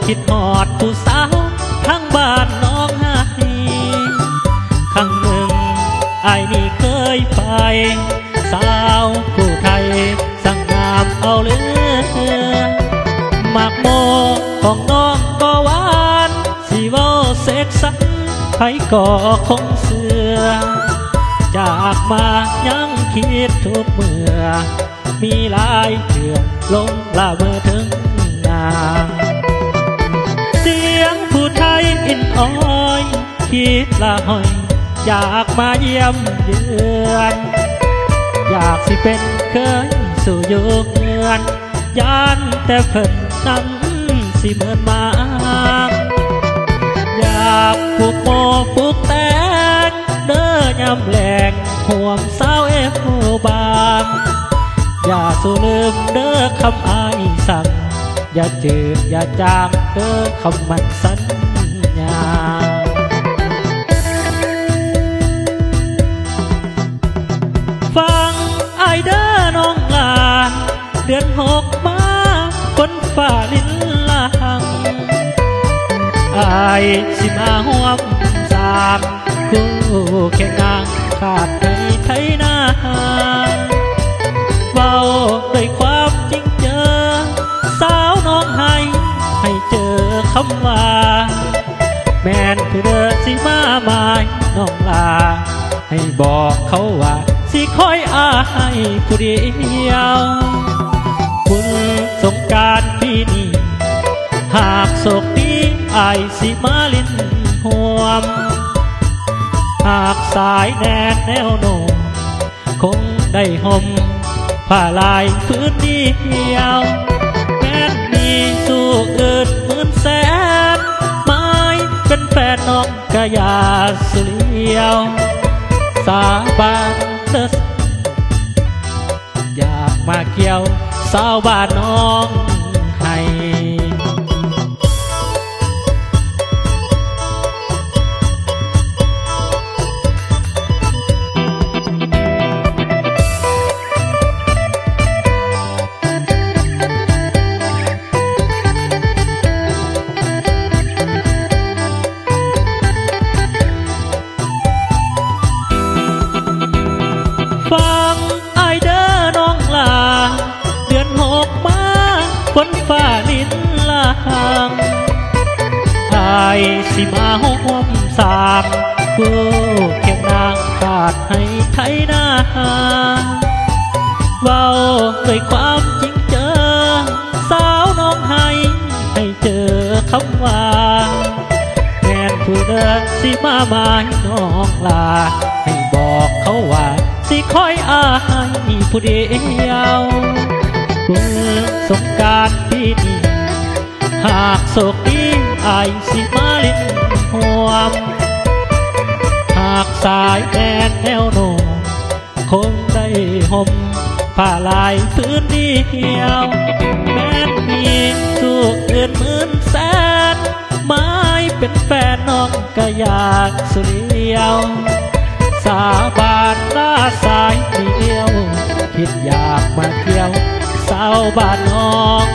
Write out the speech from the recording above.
คิดหอดผู้สาวทั้งบ้านน้องให้ครั้งหนึ่งไอ้นี่เคยไปสาวผู้ไทยสั่งงามเอาเลือหมากโมของน้องก็หวานสิเว้าเซ็กซักไผก็คงเสือจากมายังคิดทุกเมื่อมีหลายเถื่อลงละเมื่อถึงงานเสียงผู้ไทยอินอ้อยคิดละหอยอยากมาเยี่ยมเยือนอยากสิเป็นเคยสู่อยู่เมือนยานแต่เพิ่นนั้นสิเหมือนมาอยากผูกโมผูกแตงเด้อยำแหลงห่วมสาวเอฟบางอย่าสู่ลืมเด้อคำอ้ายสั่งอย่าจืดอย่าจางเด้อคำมันสัญญาฟังไอเด้อน้องลาเดือนหกมาคนฝ่าลิ้นลางไอสิมาห่วมสามคู่แข่งนางขาดในไทยนาเบาด้วยความจริงเจอสาวน้องให้เจอคำว่าแม่นผู้เดินสิมาหมายน้องลาให้บอกเขาว่าสิคอยอ้ายผู้เดียวบุญสงกรานต์ปีนี้หากโศกดีอายสิมาลิ้นห่วมหากสายแน่นแนวโน้มคงได้ห่มผ้าลายพื้นเดียวแม้นมีสู้อื่นหมื่นแสนไม้เป็นแฟนน้องกะยาสุเลียวสาบานเด้ออยากมาเกี่ยวสาวบ้านน้องให้ฟังไอเด้อน้องลาเดือนหกมาคนฝ่าลิ้นลางไอสิมาห่วมสามคู่แข่งนางขาดให้ไทยนาเว้าด้วยความจริงเจอสาวน้องให้เจอคำว่าแม่นผู้เดินสิมาหมายน้องลาให้บอกเขาว่าสิคอยอ้ายผู้เดียวบุญสงกรานต์ปีนี้หากโศกดีอายสิมาลิ้นห่วมหากสายแน่นแนวโน้มคงได้ห่มผ้าลายพื้นเดียวแม้นมีสู้อื่นหมื่นแสนไม้เป็นแฟนน้องก็อยากสุเลียวสาบานหน้าสายเดียวคิดอยากมาเที่ยวสาวบ้านน้อง